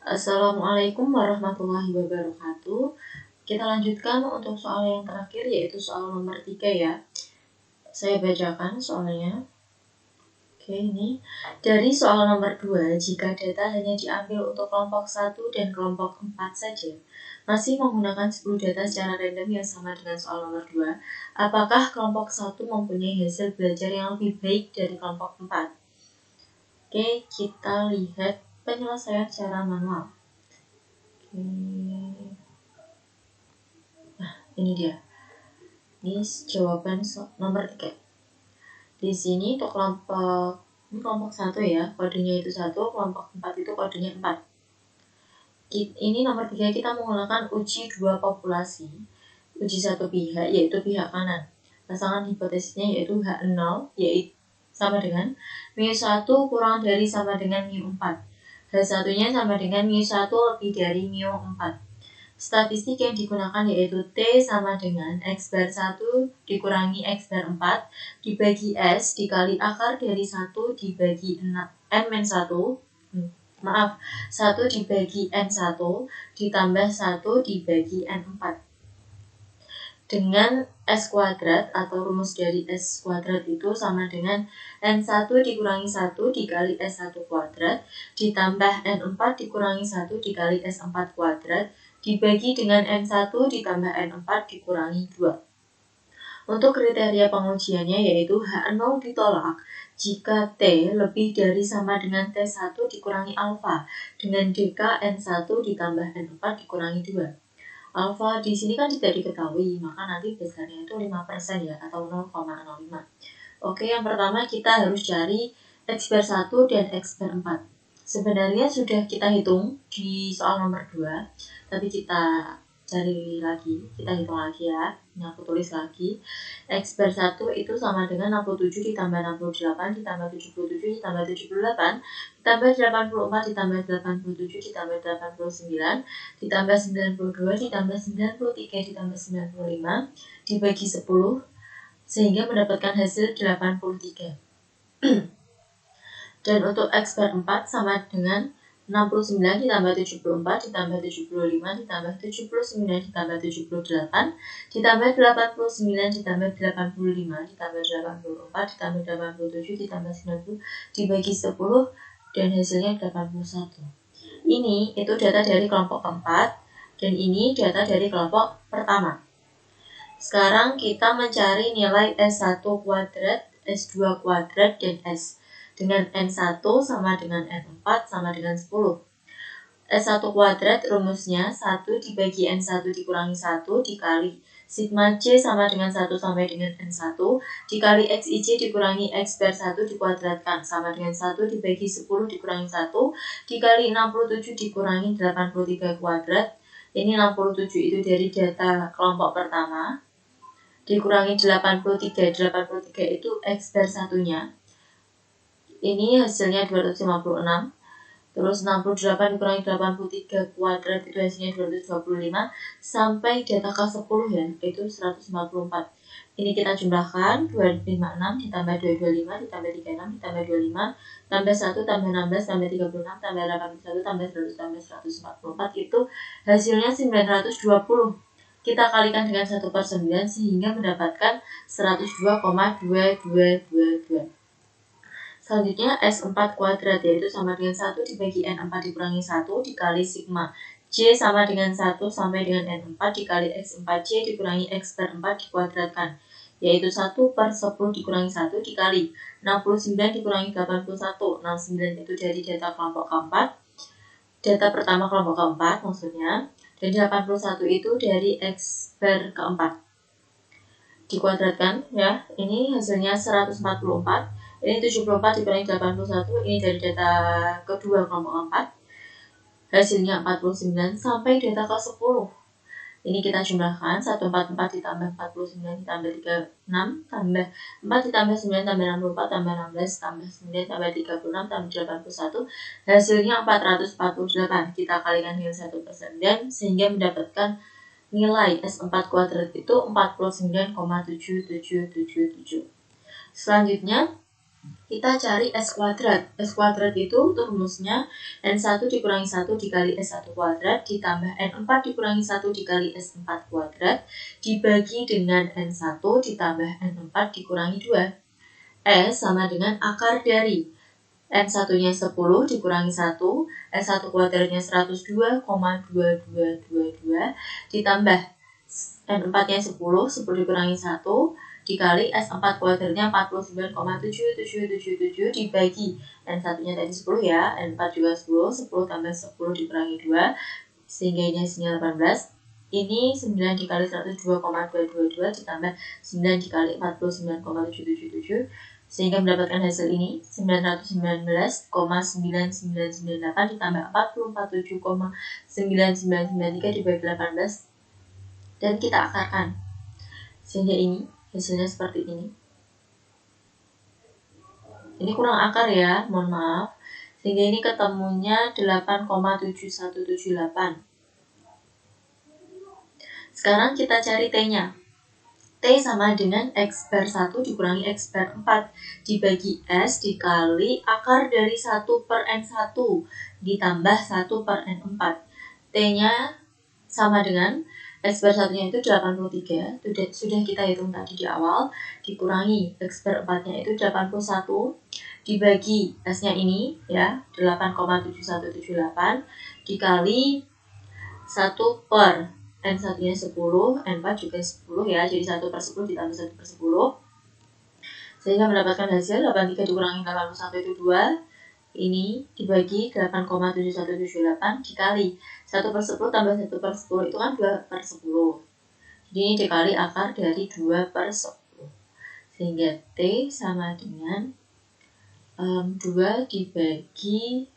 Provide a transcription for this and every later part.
Assalamualaikum warahmatullahi wabarakatuh. Kita lanjutkan untuk soal yang terakhir, yaitu soal nomor 3 ya. Saya bacakan soalnya. Oke, ini dari soal nomor 2, jika data hanya diambil untuk kelompok 1 dan kelompok 4 saja, masih menggunakan 10 data secara random yang sama dengan soal nomor 2, apakah kelompok 1 mempunyai hasil belajar yang lebih baik dari kelompok 4? Oke, kita lihat penyelesaian secara manual. Nah, ini dia. Ini jawaban nomor 3. Di sini untuk kelompok 1 ya, kodenya itu 1, kelompok 4 itu kodenya 4. Ini nomor 3 kita menggunakan uji dua populasi. Uji satu pihak, yaitu pihak kanan. Pasangan hipotesisnya yaitu H0, yaitu sama dengan μ1 kurang dari sama dengan μ4. H1-nya sama dengan μ1 lebih dari μ4. Statistik yang digunakan yaitu T sama dengan X bar 1 dikurangi X bar 4 dibagi S dikali akar dari 1 dibagi N-1 1 dibagi N1 ditambah 1 dibagi N4 dengan S kuadrat atau rumus dari S kuadrat itu sama dengan N1 dikurangi 1 dikali S1 kuadrat ditambah N4 dikurangi 1 dikali S4 kuadrat dibagi dengan N1 ditambah N4 dikurangi 2. Untuk kriteria pengujiannya yaitu H0 ditolak jika T lebih dari sama dengan T1 dikurangi alfa dengan DK N1 ditambah N4 dikurangi 2. Alfa di sini kan tidak diketahui, maka nanti besarnya itu 5% ya, atau 0,05. Oke, yang pertama kita harus cari X bar 1 dan X bar 4. Sebenarnya sudah kita hitung di soal nomor 2, tapi kita cari lagi, kita hitung lagi ya. Ini aku tulis lagi. X bar 1 itu sama dengan 67 ditambah 68 ditambah 77 ditambah 78 ditambah 84 ditambah 87 ditambah 89 ditambah 92 ditambah 93 ditambah 95 dibagi 10 sehingga mendapatkan hasil 83. Dan untuk X bar 4 sama dengan 69 ditambah 74 ditambah 75 ditambah 79 ditambah 78 ditambah 89 ditambah 85 ditambah 84 ditambah 87 ditambah 90 dibagi 10 dan hasilnya 81. Ini itu data dari kelompok keempat dan ini data dari kelompok pertama. Sekarang kita mencari nilai S1 kuadrat, S2 kuadrat, dan S dengan N1 sama dengan N4 sama dengan 10. S1 kuadrat rumusnya 1 dibagi N1 dikurangi 1 dikali sigma C sama dengan 1 sampai dengan N1 dikali XIC dikurangi X bar 1 dikuadratkan sama dengan 1 dibagi 10 dikurangi 1 dikali 67 dikurangi 83 kuadrat. Ini 67 itu dari data kelompok pertama dikurangi 83 itu X bar 1-nya. Ini hasilnya 256. Terus 68 dikurangi 83 kuadrat itu hasilnya 225 sampai data ke-10 ya, itu 144. Ini kita jumlahkan 256 ditambah 225 ditambah 36 ditambah 25 tambah 1 tambah 16 tambah 36 tambah 81 tambah 100 tambah 144 itu hasilnya 920. Kita kalikan dengan 1/9 sehingga mendapatkan 102,2222. Selanjutnya S4 kuadrat yaitu sama dengan 1 dibagi N4 dikurangi 1 dikali sigma C sama dengan 1 sampai dengan N4 dikali X4C dikurangi X bar 4 dikuadratkan yaitu 1/10 dikurangi 1 dikali 69 dikurangi 81. 69 itu dari data kelompok keempat, data pertama kelompok keempat maksudnya, dan 81 itu dari X bar keempat dikuadratkan ya. Ini hasilnya 144. Ini 74 dikurangi 81, ini dari data kedua kelompok 4. Hasilnya 49 sampai data ke-10. Ini kita jumlahkan 144 ditambah 49 ditambah 36 tambah 4 ditambah 9 tambah 64 tambah 16 tambah 9 tambah 36 tambah 81. Hasilnya 448. Kita kalikan dengan 1/9 sehingga mendapatkan nilai S4 kuadrat itu 49,7777. Selanjutnya kita cari S kuadrat. S kuadrat itu rumusnya N1 dikurangi 1 dikali S1 kuadrat ditambah N4 dikurangi 1 dikali S4 kuadrat dibagi dengan N1 ditambah N4 dikurangi 2. S sama dengan akar dari N1-nya 10 dikurangi 1, S1 kuadratnya 102,2222 ditambah N4-nya 10 dikurangi 1 dikali S4 kuadratnya 49,7777 dibagi N1-nya tadi 10 ya, N4 juga 10, 10 tambah 10 dikurangi 2 sehingga ini hasilnya 18. Ini 9 dikali 102,222 ditambah 9 dikali 49,777 sehingga mendapatkan hasil ini 919,9998 ditambah 447,9993 dibagi 18 dan kita akarkan sehingga ini hasilnya seperti ini. Ini kurang akar ya, mohon maaf. Sehingga ini ketemunya 8,7178. Sekarang kita cari T-nya. T sama dengan X per 1 dikurangi X per 4 dibagi S dikali akar dari 1 per N1 ditambah 1 per N4. T-nya sama dengan X per 1-nya itu 83, sudah kita hitung tadi di awal, dikurangi X per 4-nya itu 81, dibagi S-nya ini ya 8,7178 dikali 1 per N1-nya 10, N4 juga 10 ya, jadi 1 per 10 ditambah 1 per 10 sehingga mendapatkan hasil 83 dikurangi 81 itu 2, ini dibagi 8,7178 dikali 1 per 10 tambah 1 per 10 itu kan 2 per 10, jadi ini dikali akar dari 2 per 10 sehingga T sama dengan 2 dibagi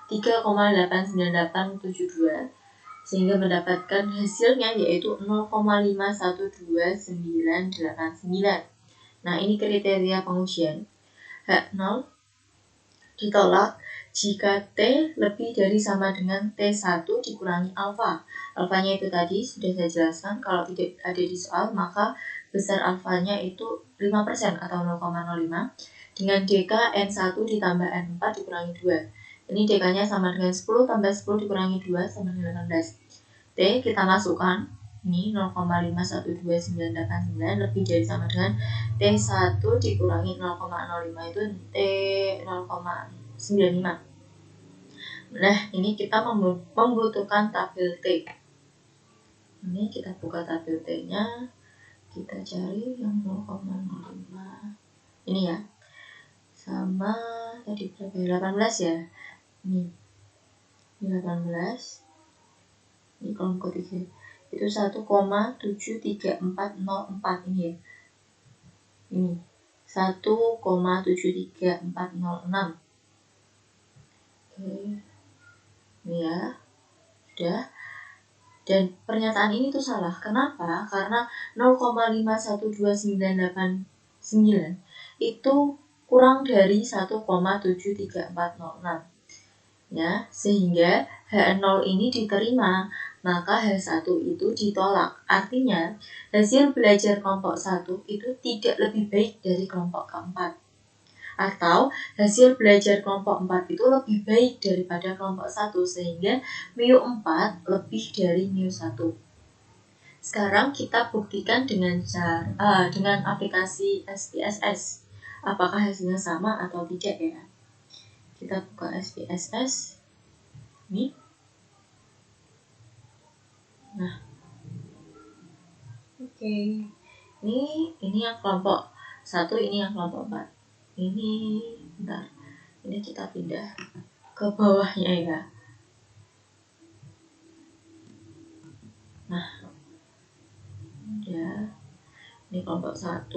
3,89872 sehingga mendapatkan hasilnya yaitu 0,512989. Nah, ini kriteria pengujian. H0 ditolak jika T lebih dari sama dengan T1 dikurangi alfa. Alfanya itu tadi sudah saya jelaskan, kalau tidak ada di soal maka besar alfanya itu 5% atau 0,05 dengan DK N1 ditambah N4 dikurangi 2. Ini DK-nya sama dengan 10 tambah 10 dikurangi 2 sama dengan 18. T kita masukkan, ini 0,512989 lebih dari sama dengan T1 dikurangi 0,05 itu T 0,95. Nah, ini kita membutuhkan tabel T. Ini kita buka tabel T-nya, kita cari yang 0,05. Ini ya. Sama tadi berapa? 18 ya. Ini 18. Ini kelompok 3 itu 1,73404 ini ya. Ini 1,73406. Oke. Ini ya. Sudah. Dan pernyataan ini tuh salah. Kenapa? Karena 0,512989 itu kurang dari 1,73406. Ya, sehingga H0 ini diterima, maka H1 itu ditolak. Artinya, hasil belajar kelompok 1 itu tidak lebih baik dari kelompok keempat. Atau hasil belajar kelompok 4 itu lebih baik daripada kelompok 1, sehingga mu4 lebih dari mu1. Sekarang kita buktikan dengan aplikasi SPSS. Apakah hasilnya sama atau tidak ya? Kita buka SPSS. Ini. Nah. Oke. Ini yang kelompok 1, ini yang kelompok 4. Ini bentar. Ini kita pindah ke bawahnya ya. Nah. Ya. Ini kelompok 1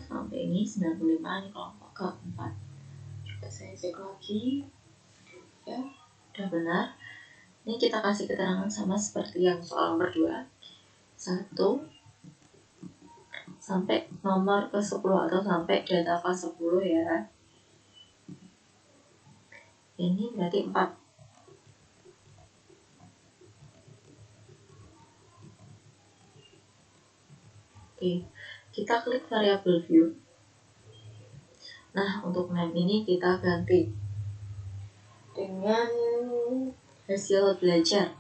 sampai ini 95, ini kelompok keempat. Coba saya cek lagi. Ya, udah benar. Ini kita kasih keterangan sama seperti yang soal nomor 2. 1 sampai nomor ke-10 atau sampai data kelas 10 ya. Ini berarti 4. Oke, kita klik variabel view. Nah, untuk name ini kita ganti dengan hasil belajar.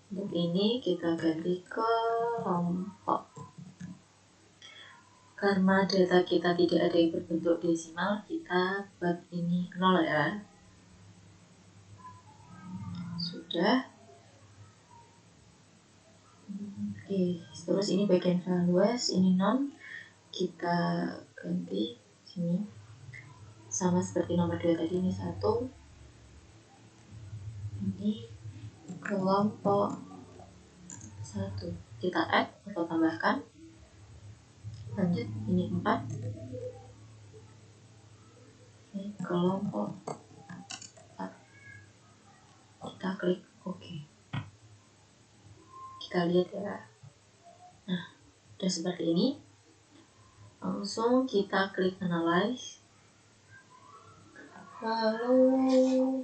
Untuk ini kita ganti kelompok. Karena data kita tidak ada yang berbentuk desimal, kita buat ini 0 ya. Sudah. Oke, terus ini bagian values, ini non, kita ganti sini. Sama seperti nomor 2 tadi, ini 1. Ini kelompok 1. Kita add atau tambahkan. Lanjut, ini 4. Ini kelompok 4. Kita klik OK. Kita lihat ya. Nah, udah seperti ini. Langsung kita klik analyze. Lalu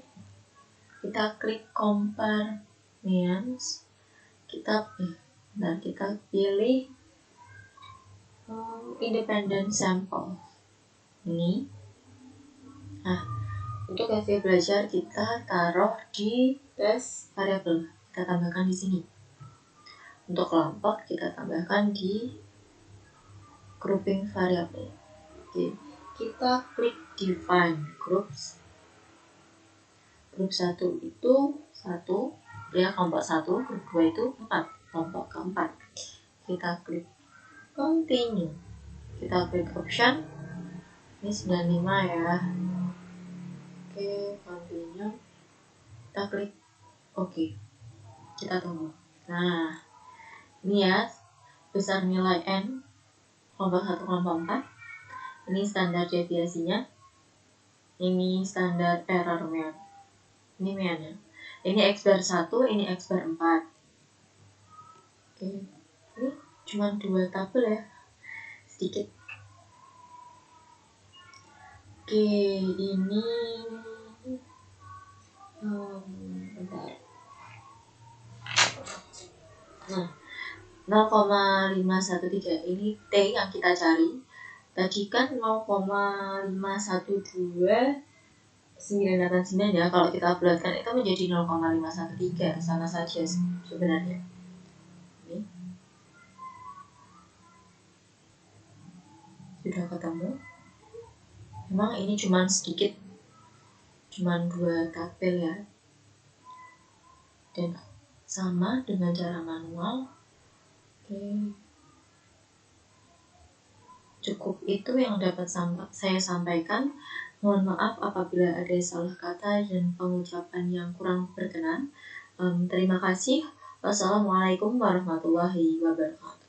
kita klik compare means. Kita pilih independent sample ini. Nah, untuk hasil belajar kita taruh di test variable, kita tambahkan di sini. Untuk kelompok kita tambahkan di grouping variable. Oke, kita klik define groups. Grup 1 itu 1 ya, kelompok 1, grup 2 itu 4, kelompok keempat. Kita klik continue, kita klik option, ini 95 ya. Oke, continue, kita klik OK, kita tunggu. Nah, ini ya besar nilai N, kelompok 1, kelompok 4. Ini standar deviasinya, ini standar error mean, ini meannya. Ini X bar 1, ini X bar 4. Oke, ini cuma 2 tabel ya, sedikit. Oke, ini bentar. Nah, 0,513 ini T yang kita cari. Tadi kan 0,512 989 ya, kalau kita bulatkan itu menjadi 0,513, sama saja sebenarnya. Ini sudah ketemu. Memang ini cuma sedikit, cuma 2 tabel ya, dan sama dengan cara manual. Oke, cukup itu yang dapat saya sampaikan. Mohon maaf apabila ada salah kata dan pengucapan yang kurang berkenan. Terima kasih. Wassalamualaikum warahmatullahi wabarakatuh.